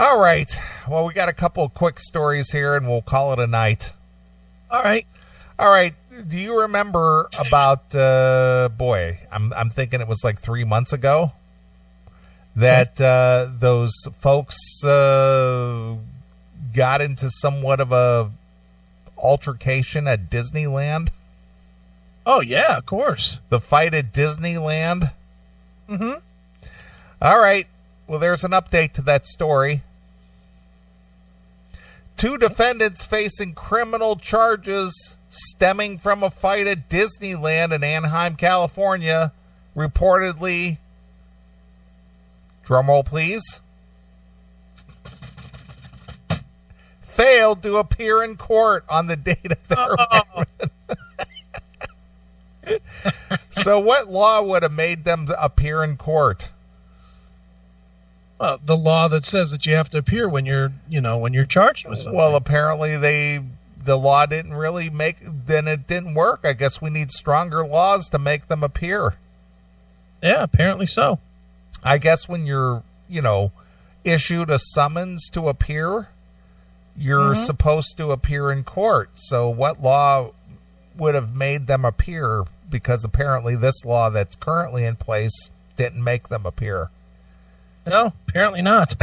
All right. Well, we got a couple of quick stories here, and we'll call it a night. All right. All right. Do you remember about, I'm thinking it was like 3 months ago that those folks got into somewhat of a altercation at Disneyland? Oh, yeah, of course. The fight at Disneyland? Mm-hmm. All right. Well, there's an update to that story. 2 defendants facing criminal charges stemming from a fight at Disneyland in Anaheim, California, reportedly, drumroll please, failed to appear in court on the date of their arraignment. So what law would have made them appear in court? The law that says that you have to appear when you're charged with something. Well, apparently the law didn't really then it didn't work. I guess we need stronger laws to make them appear. Yeah, apparently so. I guess when you're, issued a summons to appear, you're supposed to appear in court. So what law would have made them appear? Because apparently this law that's currently in place didn't make them appear. No, apparently not.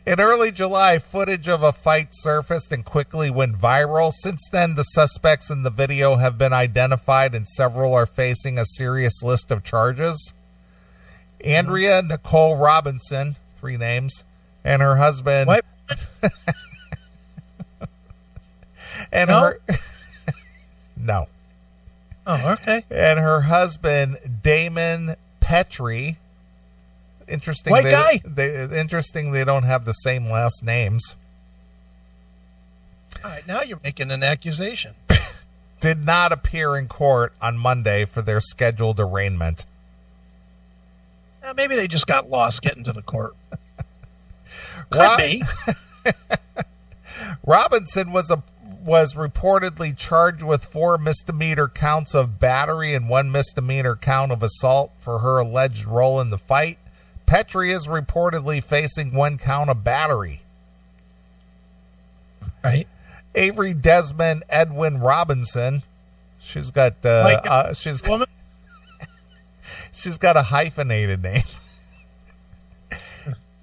In early July, footage of a fight surfaced and quickly went viral. Since then, the suspects in the video have been identified and several are facing a serious list of charges. Andrea Nicole Robinson, 3 names, and her husband... What? and no? her... No. Oh, okay. And her husband, Damon Petrie. Interesting. White guy. Interesting they don't have the same last names. All right, now you're making an accusation. Did not appear in court on Monday for their scheduled arraignment. Maybe they just got lost getting to the court. Could be. Robinson was reportedly charged with 4 misdemeanor counts of battery and 1 misdemeanor count of assault for her alleged role in the fight. Petrie is reportedly facing 1 count of battery. Right. Avery Desmond Edwin Robinson. She's got she's got a hyphenated name.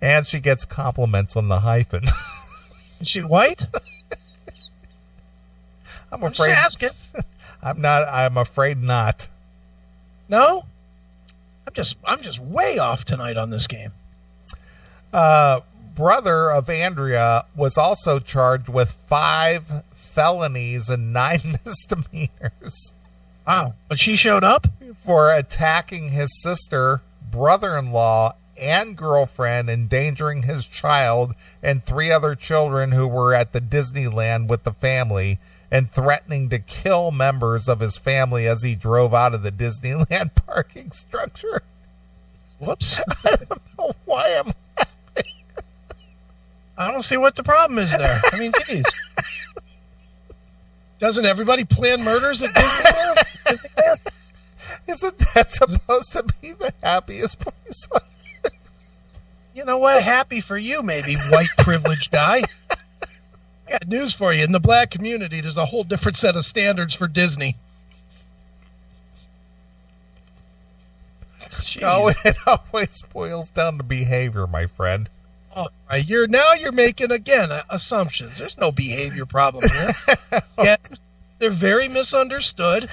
And she gets compliments on the hyphen. Is she white? I'm afraid. Just asking. I'm afraid not. No? I'm just way off tonight on this game. Brother of Andrea was also charged with 5 felonies and 9 misdemeanors. Wow. But she showed up? For attacking his sister, brother-in-law, and girlfriend, endangering his child and 3 other children who were at the Disneyland with the family, and threatening to kill members of his family as he drove out of the Disneyland parking structure. Whoops. I don't know why I'm laughing. I don't see what the problem is there. I mean, geez. Doesn't everybody plan murders at Disneyland? Isn't that supposed to be the happiest place on earth? You know what? Happy for you, maybe, white privileged guy. I got news for you. In the black community, there's a whole different set of standards for Disney. Jeez. No, it always boils down to behavior, my friend. Oh, right. You're making, again, assumptions. There's no behavior problem here. Yeah, they're very misunderstood.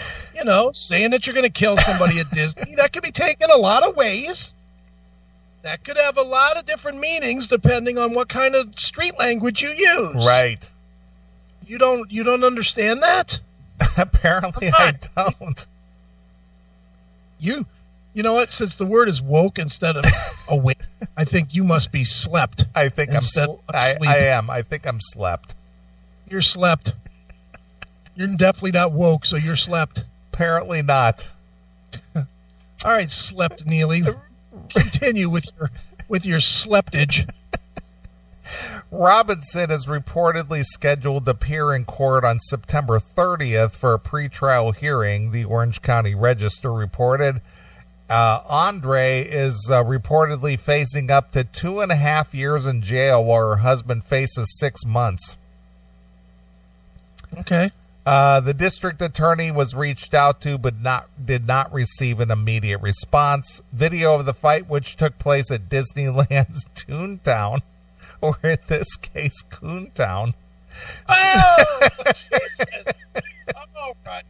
Saying that you're going to kill somebody at Disney, that could be taken a lot of ways. That could have a lot of different meanings depending on what kind of street language you use. Right. You don't understand that? Apparently I don't. You know what? Since the word is woke instead of awake, I think you must be slept. I think I am. I think I'm slept. You're slept. You're definitely not woke, so you're slept. Apparently not. All right, slept Neely. Continue with your sleptage. Robinson is reportedly scheduled to appear in court on September 30th for a pretrial hearing, the Orange County Register reported. Andre is reportedly facing up to 2.5 years in jail, while her husband faces 6 months. Okay. The district attorney was reached out to, but did not receive an immediate response. Video of the fight, which took place at Disneyland's Toontown, or in this case, Coontown. Oh, Jesus. All right.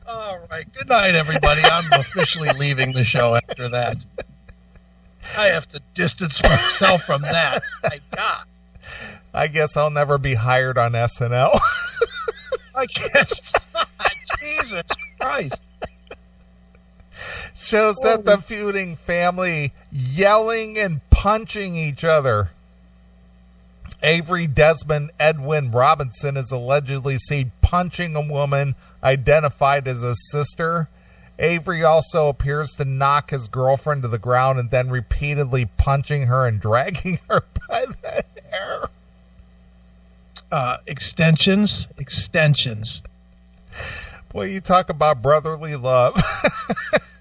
All right. Good night, everybody. I'm officially leaving the show after that. I have to distance myself from that. My God. I guess I'll never be hired on SNL. I guess not. Jesus Christ. Shows that the feuding family yelling and punching each other. Avery Desmond Edwin Robinson is allegedly seen punching a woman identified as his sister. Avery also appears to knock his girlfriend to the ground and then repeatedly punching her and dragging her by the hair. Extensions. Boy, you talk about brotherly love.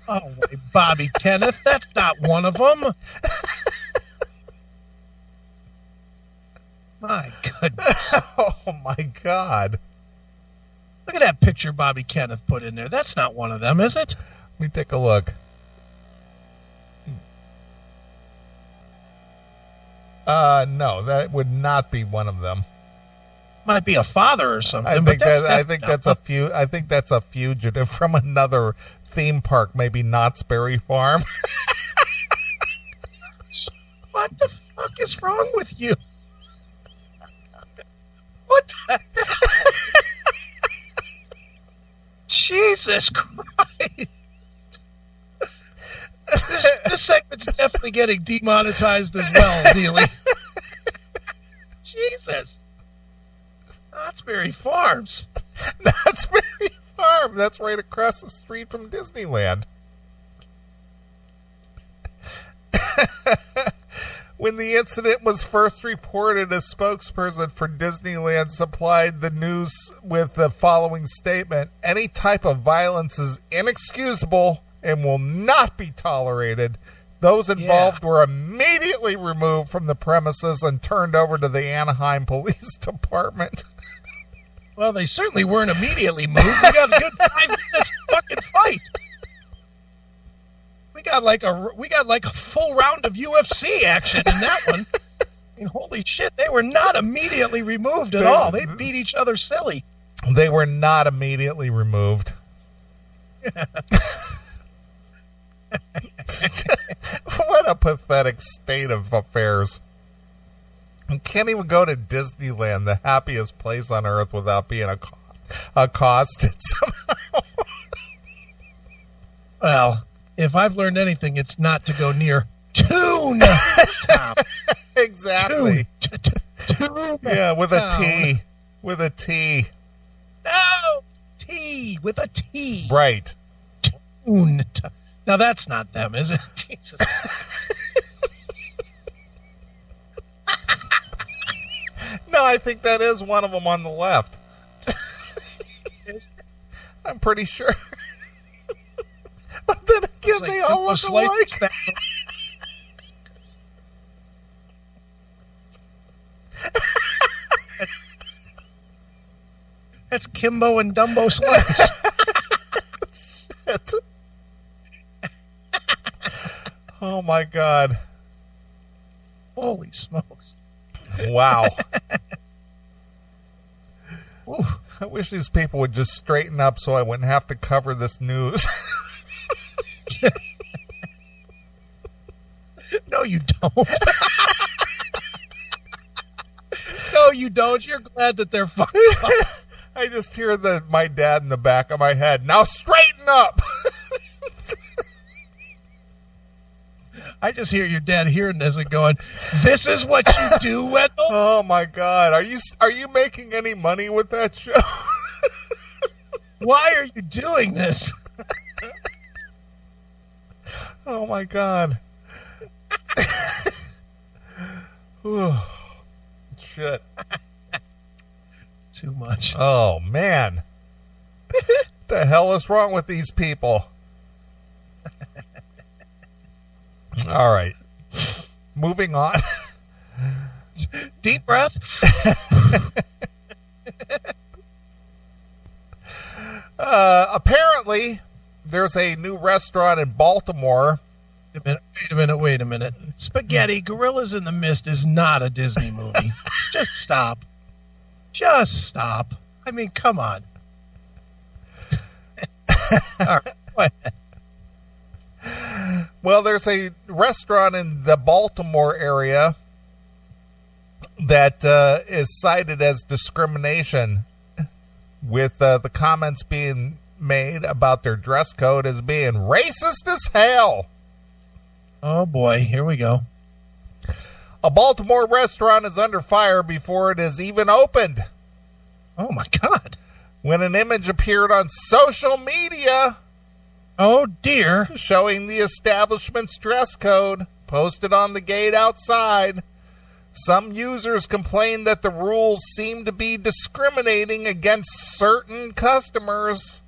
Oh, Bobby Kenneth, that's not one of them. My goodness. Oh, my God. Look at that picture Bobby Kenneth put in there. That's not one of them, is it? Let me take a look. No, that would not be one of them. Might be a father or something. I think that's a fugitive from another theme park, maybe Knott's Berry Farm. What the fuck is wrong with you? What the hell? Jesus Christ. This segment's definitely getting demonetized as well, Neely. Jesus. Knott's Berry Farms. Knott's Berry Farm. That's right across the street from Disneyland. When the incident was first reported, a spokesperson for Disneyland supplied the news with the following statement: "Any type of violence is inexcusable and will not be tolerated. Those involved were immediately removed from the premises and turned over to the Anaheim Police Department." Well, they certainly weren't immediately moved. We got a good 5 minutes to fucking fight. We got like a full round of UFC action in that one. I mean, holy shit, they were not immediately removed at all. They beat each other silly. They were not immediately removed. What a pathetic state of affairs. You can't even go to Disneyland, the happiest place on earth, without being accosted somehow. Well, if I've learned anything, it's not to go near Toontown. Exactly. Toontown. Yeah, with a T. With a T. No! T with a T. Right. Toontown. Now that's not them, is it? Jesus. No, I think that is one of them on the left. I'm pretty sure. But then again, like they all look alike. That's Kimbo and Dumbo Slice. Shit. Oh my God. Holy smokes. Wow. Ooh. I wish these people would just straighten up so I wouldn't have to cover this news. No, you don't. No, you don't. You're glad that they're fucked up. I just hear my dad in the back of my head. Now straighten up. I just hear your dad hearing this and going, "This is what you do, Wendell?" Oh my God. Are you making any money with that show? Why are you doing this? Oh my God. Shit. Too much. Oh man. What the hell is wrong with these people? All right. Moving on. Deep breath. Apparently, there's a new restaurant in Baltimore. Wait a minute. Spaghetti Gorillas in the Mist is not a Disney movie. Just stop. Just stop. I mean, come on. All right, go ahead. Well, there's a restaurant in the Baltimore area that is cited as discrimination, with the comments being made about their dress code as being racist as hell. Oh, boy. Here we go. A Baltimore restaurant is under fire before it is even opened. Oh, my God. When an image appeared on social media... Oh, dear. showing the establishment's dress code posted on the gate outside. Some users complained that the rules seem to be discriminating against certain customers.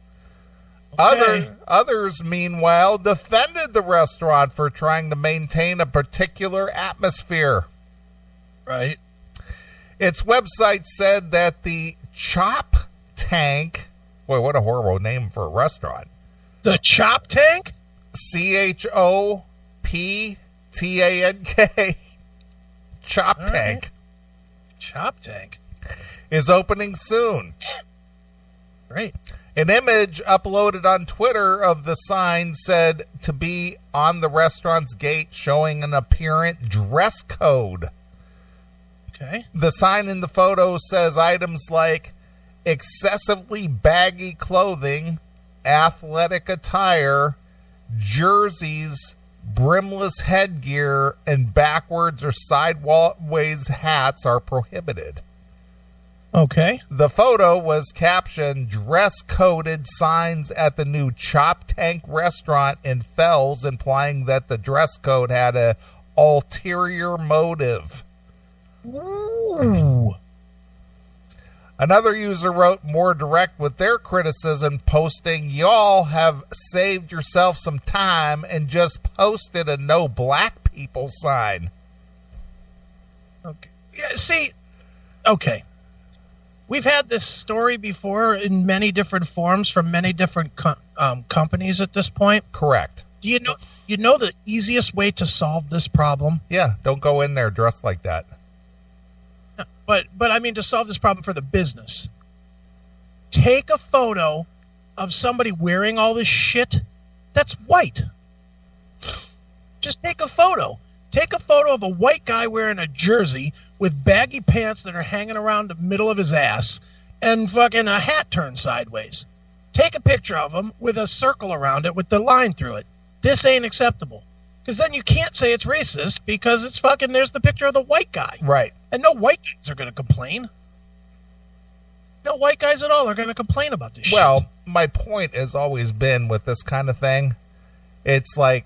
Okay. Others, meanwhile, defended the restaurant for trying to maintain a particular atmosphere. Right. Its website said that the Chop Tank... Boy, what a horrible name for a restaurant. The Chop Tank? CHOPTANK. Chop All Tank. Right. Chop Tank. Is opening soon. Great. An image uploaded on Twitter of the sign said to be on the restaurant's gate, showing an apparent dress code. Okay. The sign in the photo says items like excessively baggy clothing, athletic attire, jerseys, brimless headgear, and backwards or sideways hats are prohibited. Okay. The photo was captioned dress-coded signs at the new Chop Tank restaurant in Fells, implying that the dress code had a ulterior motive. Ooh. Another user wrote more direct with their criticism, posting, "Y'all have saved yourself some time and just posted a no black people sign." Okay. Yeah, see, okay. We've had this story before in many different forms from many different companies at this point. Correct. Do you know the easiest way to solve this problem? Yeah, don't go in there dressed like that. But I mean, to solve this problem for the business, take a photo of somebody wearing all this shit that's white. Just take a photo. Take a photo of a white guy wearing a jersey with baggy pants that are hanging around the middle of his ass and fucking a hat turned sideways. Take a picture of him with a circle around it with the line through it. This ain't acceptable. Because then you can't say it's racist because it's fucking, there's the picture of the white guy. Right. And no white guys are going to complain. No white guys at all are going to complain about this shit. Well, my point has always been with this kind of thing, it's like,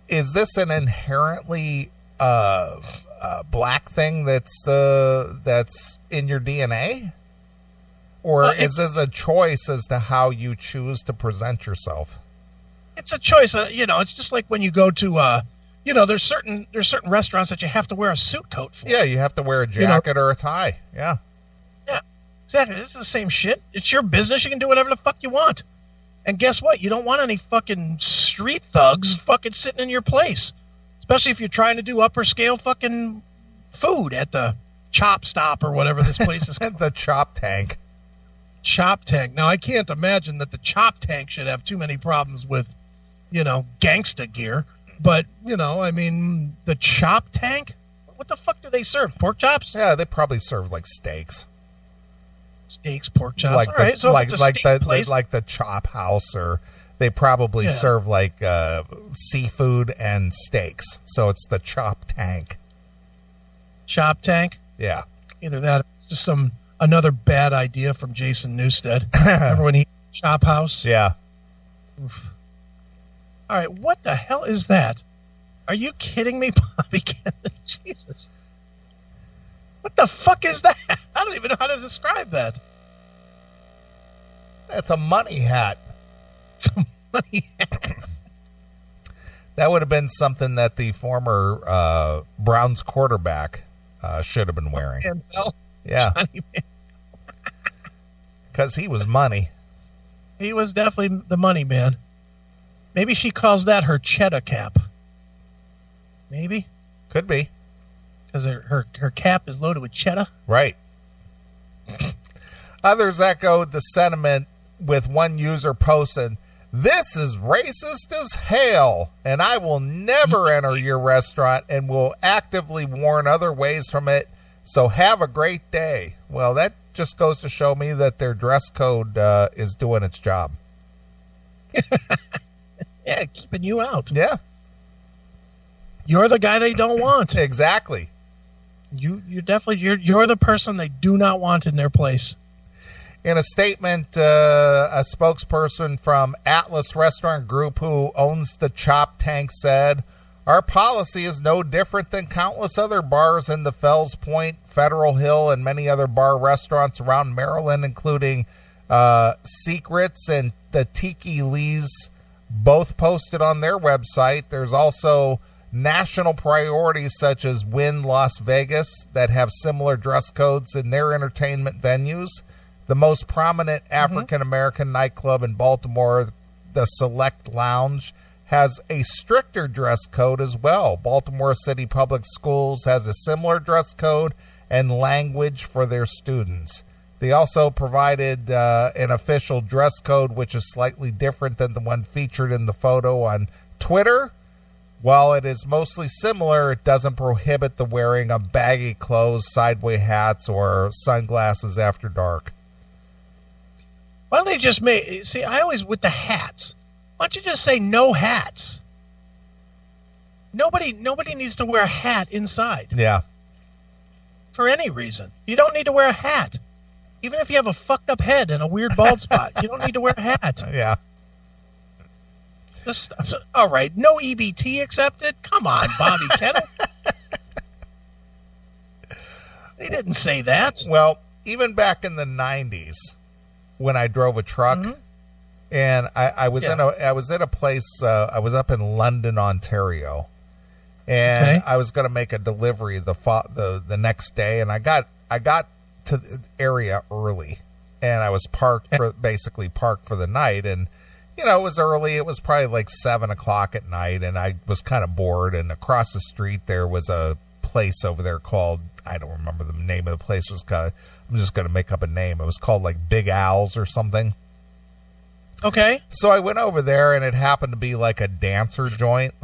is this an inherently black thing that's in your DNA? Or is this a choice as to how you choose to present yourself? It's a choice. It's just like when you go to, there's certain restaurants that you have to wear a suit coat for. Yeah, you have to wear a jacket or a tie. Yeah. Yeah, exactly. This is the same shit. It's your business. You can do whatever the fuck you want. And guess what? You don't want any fucking street thugs fucking sitting in your place. Especially if you're trying to do upper scale fucking food at the Chop Stop or whatever this place is called. The Chop Tank. Chop Tank. Now, I can't imagine that the Chop Tank should have too many problems with, gangsta gear. But, the Chop Tank? What the fuck do they serve? Pork chops? Yeah, they probably serve like steaks. Steaks, pork chops. Like all right, so like it's a steak place. like the Chop House, or they probably serve like seafood and steaks. So it's the Chop Tank. Chop Tank? Yeah. Either that or just another bad idea from Jason Newsted. Remember when he Chop House? Yeah. Oof. All right, what the hell is that? Are you kidding me, Bobby Kennedy? Jesus. What the fuck is that? I don't even know how to describe that. That's a money hat. It's a money hat. That would have been something that the former Browns quarterback should have been wearing. Manziel. Yeah. Johnny Because he was money. He was definitely the money man. Maybe she calls that her cheddar cap. Maybe. Could be. Because her cap is loaded with cheddar. Right. Others echoed the sentiment, with one user posting, "This is racist as hell, and I will never enter your restaurant and will actively warn other ways from it. So have a great day." Well, that just goes to show me that their dress code is doing its job. Yeah, keeping you out. Yeah. You're the guy they don't want. Exactly. You're definitely you're the person they do not want in their place. In a statement, a spokesperson from Atlas Restaurant Group, who owns the Chop Tank, said, "Our policy is no different than countless other bars in the Fells Point, Federal Hill, and many other bar restaurants around Maryland, including Secrets and the Tiki Lee's, both posted on their website. There's also national priorities such as Wynn Las Vegas that have similar dress codes in their entertainment venues. The most prominent African-American nightclub in Baltimore, the Select Lounge, has a stricter dress code as well. Baltimore City Public Schools has a similar dress code and language for their students. They also provided an official dress code, which is slightly different than the one featured in the photo on Twitter. While it is mostly similar, it doesn't prohibit the wearing of baggy clothes, sideway hats, or sunglasses after dark." Why don't they just see, I always, with the hats, why don't you just say no hats? Nobody needs to wear a hat inside. Yeah. For any reason. You don't need to wear a hat. Even if you have a fucked up head and a weird bald spot, you don't need to wear a hat. Yeah. Just, all right, no EBT accepted? Come on, Bobby Kettle. They didn't say that. Well, even back in the 90s, when I drove a truck, and I was in a place, I was up in London, Ontario, and I was going to make a delivery the next day, and I got to the area early, and I was basically parked for the night, and it was early. It was probably like 7:00 at night, and I was kind of bored. And across the street there was a place over there called, I don't remember the name of the place. I'm just going to make up a name. It was called like Big Al's or something. Okay. So I went over there, and it happened to be like a dancer joint,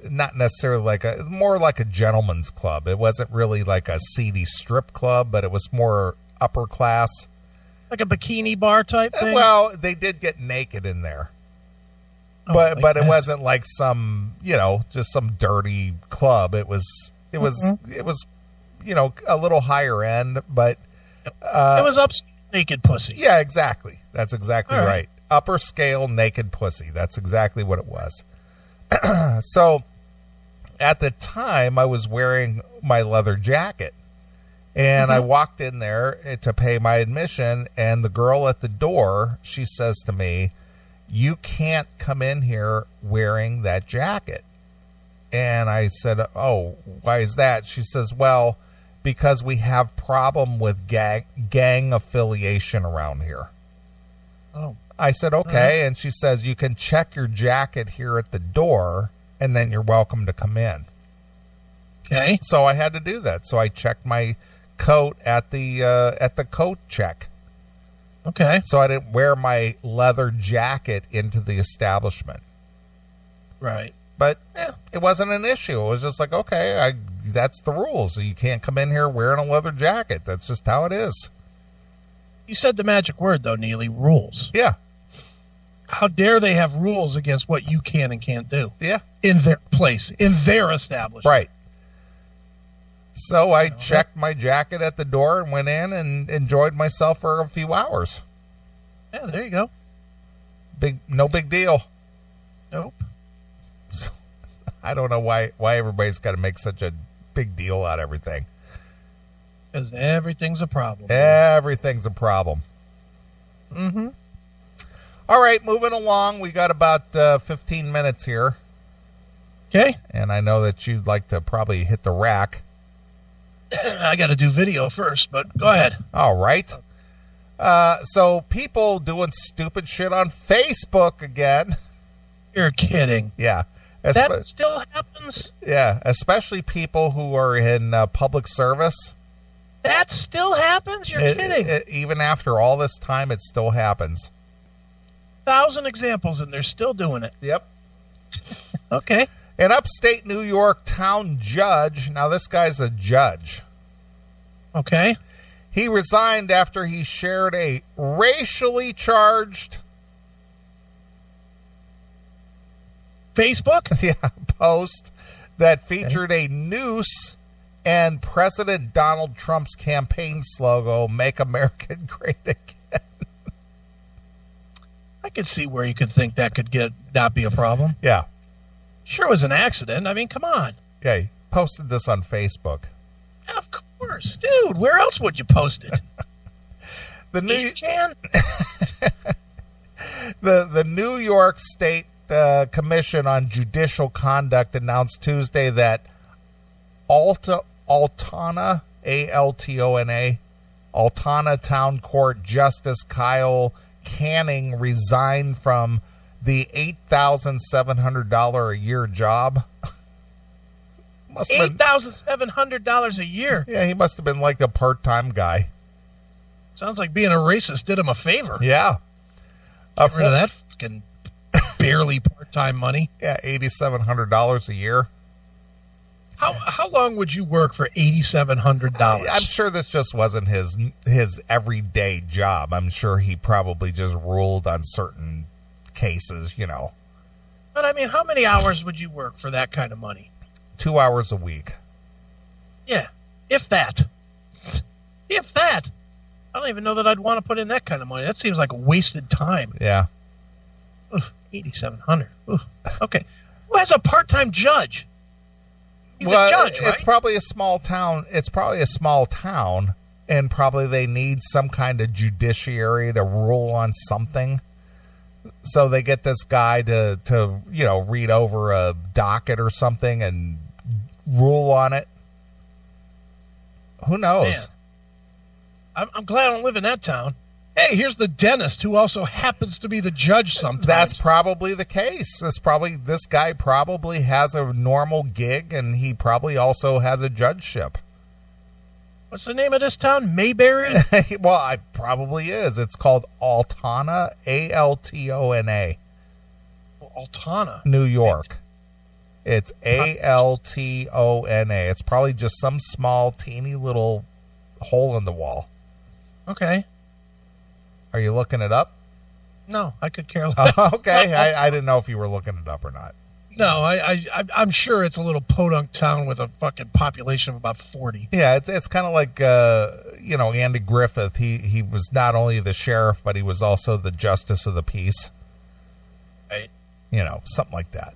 not necessarily more like a gentleman's club. It wasn't really like a seedy strip club, but it was more upper class. Like a bikini bar type thing? Well, they did get naked in there. But it wasn't like some, just some dirty club. It was a little higher end, but it was upscale naked pussy. Yeah, exactly. That's exactly right. Upper scale naked pussy. That's exactly what it was. So at the time, I was wearing my leather jacket. And I walked in there to pay my admission, and the girl at the door, she says to me, "You can't come in here wearing that jacket." And I said, "Oh, why is that?" She says, "Well, because we have problem with gang affiliation around here." Oh. I said, "Okay." And she says, "You can check your jacket here at the door, and then you're welcome to come in." Okay. So I had to do that. So I checked my coat at the coat check. Okay. So I didn't wear my leather jacket into the establishment. Right. But it wasn't an issue. It was just like, okay, that's the rules. You can't come in here wearing a leather jacket. That's just how it is. You said the magic word, though, Neely, rules. Yeah. How dare they have rules against what you can and can't do? Yeah. In their place, in their establishment. Right. So I checked my jacket at the door and went in and enjoyed myself for a few hours. Yeah, there you go. No big deal. Nope. So, I don't know why everybody's got to make such a big deal out of everything. Because everything's a problem. Everything's a problem. Mm-hmm. All right, moving along. We got about 15 minutes here. Okay. And I know that you'd like to probably hit the rack. I got to do video first, but go ahead. All right. So people doing stupid shit on Facebook again. You're kidding. Yeah. That still happens? Yeah, especially people who are in public service. That still happens? You're kidding. Even after all this time, it still happens. 1,000 examples, and they're still doing it. Yep. Okay. An upstate New York town judge. Now, this guy's a judge. Okay. He resigned after he shared a racially charged Facebook? Post that featured a noose and President Donald Trump's campaign slogan, "Make America Great Again." I could see where you could think that could not be a problem. Yeah. Sure, it was an accident. I mean, come on. Yeah, he posted this on Facebook. Of course. Dude, where else would you post it? The New York State Commission on Judicial Conduct announced Tuesday that Altona, A-L-T-O-N-A, Altona Town Court Justice Kyle Canning resigned from the $8,700 a year job. $8,700 a year? Yeah, he must have been like a part-time guy. Sounds like being a racist did him a favor. Yeah. Get rid of that fucking barely part-time money. Yeah, $8,700 a year. How long would you work for $8,700? I'm sure this just wasn't his everyday job. I'm sure he probably just ruled on certain cases, you know. But I mean, how many hours would you work for that kind of money? 2 hours a week. Yeah, if that. If that. I don't even know that I'd want to put in that kind of money. That seems like wasted time. Yeah. $8,700. Okay. Who has a part-time judge? He's a judge, right? It's probably a small town. It's probably a small town, and probably they need some kind of judiciary to rule on something. So they get this guy to read over a docket or something and rule on it. Who knows? Man. I'm glad I don't live in that town. Hey, here's the dentist who also happens to be the judge sometimes. That's probably the case. This guy probably has a normal gig, and he probably also has a judgeship. What's the name of this town? Mayberry? Well, it probably is. It's called Altona, A-L-T-O-N-A. Altona. New York. It's A-L-T-O-N-A. It's probably just some small, teeny little hole in the wall. Okay. Are you looking it up? No, I could care less. Okay. I didn't know if you were looking it up or not. No, I'm sure it's a little podunk town with a fucking population of about 40. Yeah, it's kind of like Andy Griffith. He was not only the sheriff, but he was also the justice of the peace. Right. Something like that.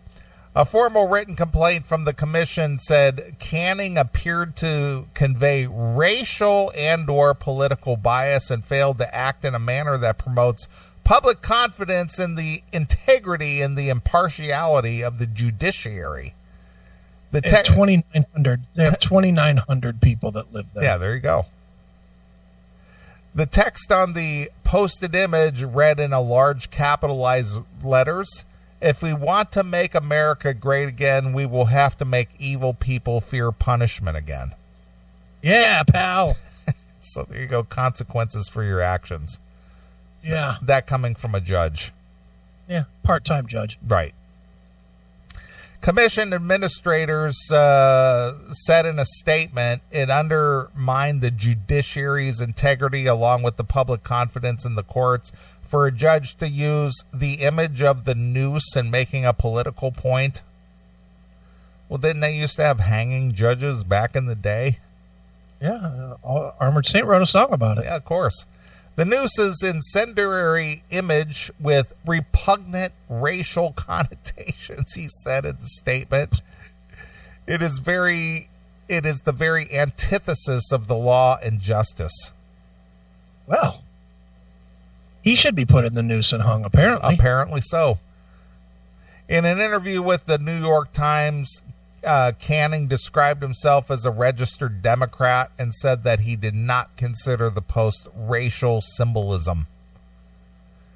A formal written complaint from the commission said Canning appeared to convey racial and/or political bias and failed to act in a manner that promotes public confidence in the integrity and the impartiality of the judiciary. They have 2,900 people that live there. Yeah, there you go. The text on the posted image read in a large capitalized letters, "If we want to make America great again, we will have to make evil people fear punishment again." Yeah, pal. So there you go. Consequences for your actions. Yeah. That coming from a judge. Yeah, part-time judge. Right. Commission administrators said in a statement it undermined the judiciary's integrity along with the public confidence in the courts for a judge to use the image of the noose in making a political point. Well, didn't they used to have hanging judges back in the day? Yeah, Armored Saint wrote a song about it. Yeah, of course. The noose's incendiary image with repugnant racial connotations, he said in the statement. It is the very antithesis of the law and justice. Well, he should be put in the noose and hung, apparently. Apparently so. In an interview with the New York Times, Canning described himself as a registered Democrat and said that he did not consider the post racial symbolism.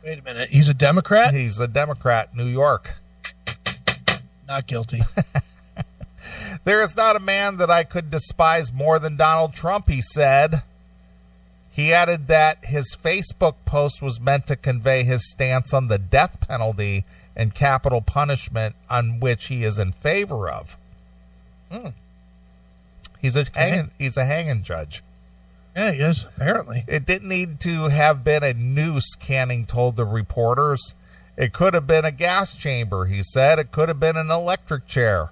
Wait a minute. He's a Democrat? He's a Democrat, New York. Not guilty. There is not a man that I could despise more than Donald Trump, he said. He added that his Facebook post was meant to convey his stance on the death penalty and capital punishment, on which he is in favor of. He's a hanging judge. Yeah, he is, apparently. It didn't need to have been a noose, Canning told the reporters. It could have been a gas chamber, he said. It could have been an electric chair.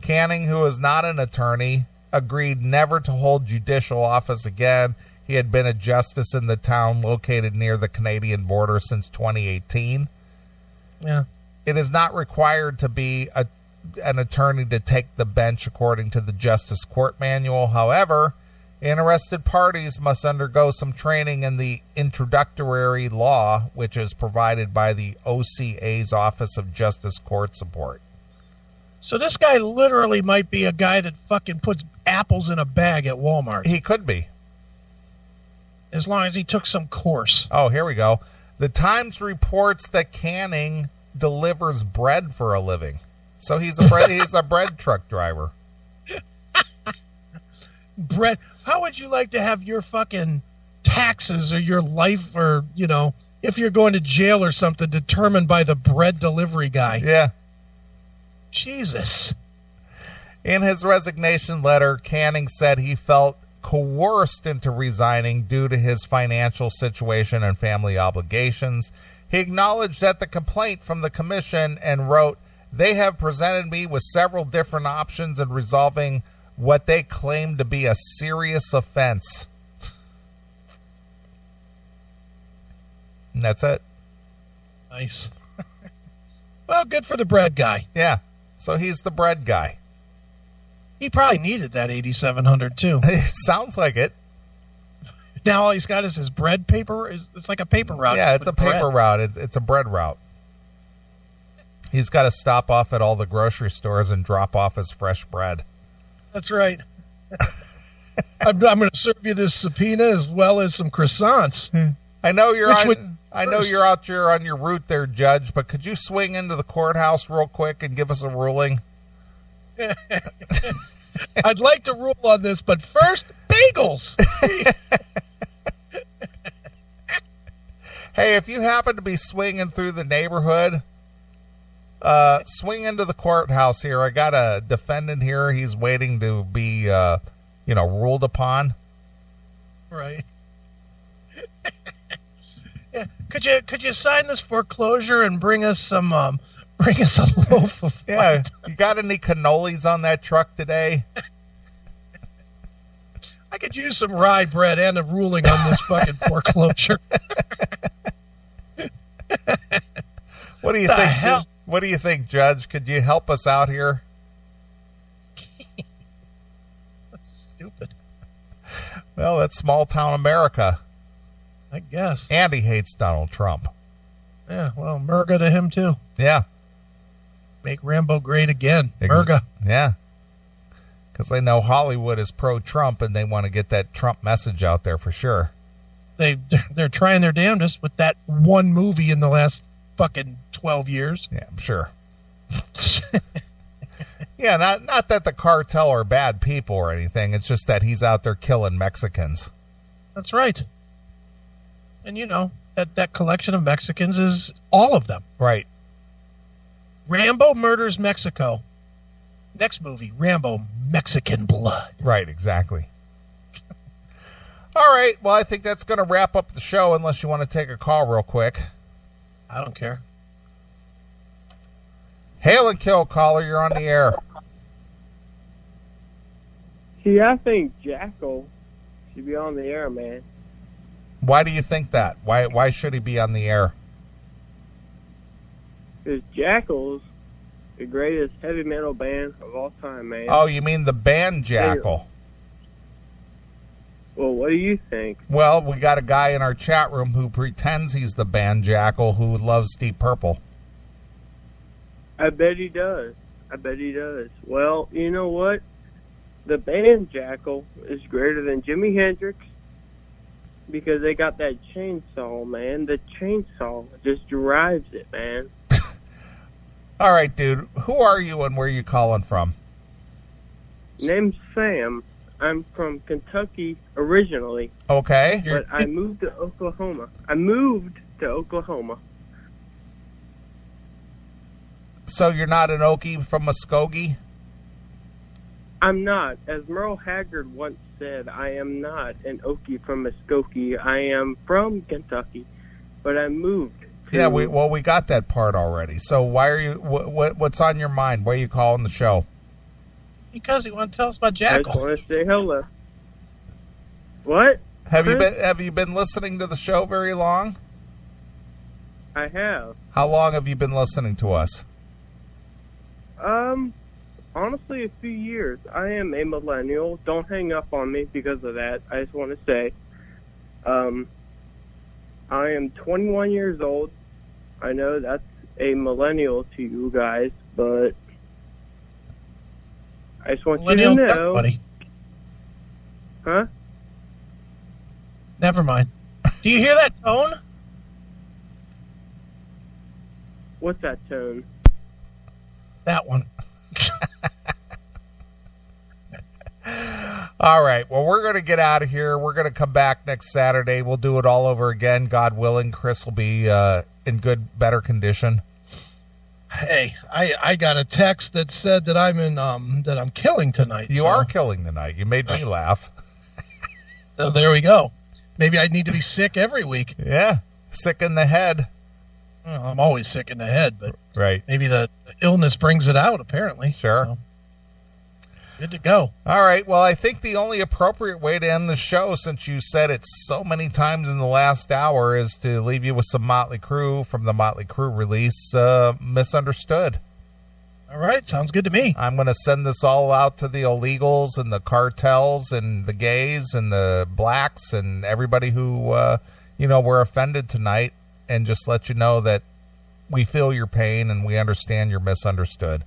Canning, who is not an attorney, agreed never to hold judicial office again. He had been a justice in the town located near the Canadian border since 2018. Yeah. It is not required to be an attorney to take the bench, according to the Justice Court Manual. However, interested parties must undergo some training in the introductory law, which is provided by the OCA's Office of Justice Court Support. So this guy literally might be a guy that fucking puts apples in a bag at Walmart. He could be. As long as he took some course. Oh, here we go. The Times reports that Canning delivers bread for a living. So he's a bread truck driver. Bread. How would you like to have your fucking taxes or your life, or, you know, if you're going to jail or something, determined by the bread delivery guy? Yeah. Jesus. In his resignation letter, Canning said he felt coerced into resigning due to his financial situation and family obligations. He acknowledged that the complaint from the commission and wrote, "They have presented me with several different options in resolving what they claim to be a serious offense." And that's it. Nice. Well, good for the bread guy. Yeah. So he's the bread guy. He probably needed that 8,700 too. It sounds like it. Now all he's got is his bread paper. It's like a paper route. Yeah, it's a paper route. It's a bread route. He's got to stop off at all the grocery stores and drop off his fresh bread. That's right. I'm going to serve you this subpoena as well as some croissants. I know you're out here on your route there, Judge, but could you swing into the courthouse real quick and give us a ruling? I'd like to rule on this, but first, bagels. Hey, if you happen to be swinging through the neighborhood, swing into the courthouse here. I got a defendant here. He's waiting to be, ruled upon. Right. Yeah. Could you sign this foreclosure and bring us a loaf of yeah. You got any cannolis on that truck today? I could use some rye bread and a ruling on this fucking foreclosure. What do you think? Hell? What do you think, Judge? Could you help us out here? That's stupid. Well, that's small town America. I guess. And he hates Donald Trump. Yeah, well, MAGA to him too. Yeah. Make Rambo great again. MAGA. Yeah. Because they know Hollywood is pro-Trump and they want to get that Trump message out there for sure. They're trying their damnedest with that one movie in the last fucking 12 years. Yeah, I'm sure. Yeah, not that the cartel are bad people or anything. It's just that he's out there killing Mexicans. That's right. And you know, that collection of Mexicans is all of them. Right. Rambo murders Mexico. Next movie, Rambo, Mexican blood. Right, exactly. All right, well, I think that's going to wrap up the show unless you want to take a call real quick. I don't care. Hail and kill, caller, you're on the air. See, I think Jackal should be on the air, man. Why do you think that? Why should he be on the air? Because Jackal's the greatest heavy metal band of all time, man. Oh, you mean the band Jackal? Well, what do you think? Well, we got a guy in our chat room who pretends he's the band Jackal who loves Deep Purple. I bet he does. I bet he does. Well, you know what? The band Jackal is greater than Jimi Hendrix because they got that chainsaw, man. The chainsaw just drives it, man. All right, dude. Who are you and where are you calling from? Name's Sam. I'm from Kentucky originally. Okay. But I moved to Oklahoma. So you're not an Okie from Muskogee? I'm not. As Merle Haggard once said, I am not an Okie from Muskogee. I am from Kentucky, but I moved. Yeah, we got that part already. So why are you? What's on your mind? Why are you calling the show? Because he wanted to tell us about I Jackal. just want to say hello. What? Have you been listening to the show very long? I have. How long have you been listening to us? Honestly, a few years. I am a millennial. Don't hang up on me because of that. I just want to say, I am 21 years old. I know that's a millennial to you guys, but I just want Millennial, you to know. buddy. Huh? Never mind. Do you hear that tone? What's that tone? That one. All right. Well, we're going to get out of here. We're going to come back next Saturday. We'll do it all over again. God willing, Chris will be in better condition. Hey, I got a text that said that I'm killing tonight. You are killing tonight. You made me laugh. So there we go. Maybe I need to be sick every week. Yeah. Sick in the head. Well, I'm always sick in the head, but right. Maybe the illness brings it out, apparently. Sure. So, good to go. All right. Well, I think the only appropriate way to end the show, since you said it so many times in the last hour, is to leave you with some Motley Crue from the Motley Crue release, Misunderstood. All right. Sounds good to me. I'm going to send this all out to the illegals and the cartels and the gays and the blacks and everybody who, were offended tonight, and just let you know that we feel your pain and we understand you're misunderstood.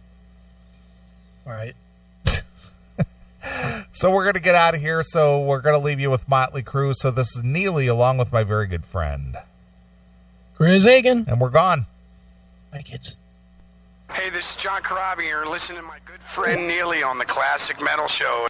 All right. So we're going to get out of here. So we're going to leave you with Motley Crue. So this is Neely along with my very good friend Chris Hagan. And we're gone. Bye, kids. Hey, this is John Corabi here. Listen to my good friend Neely on the Classic Metal Show.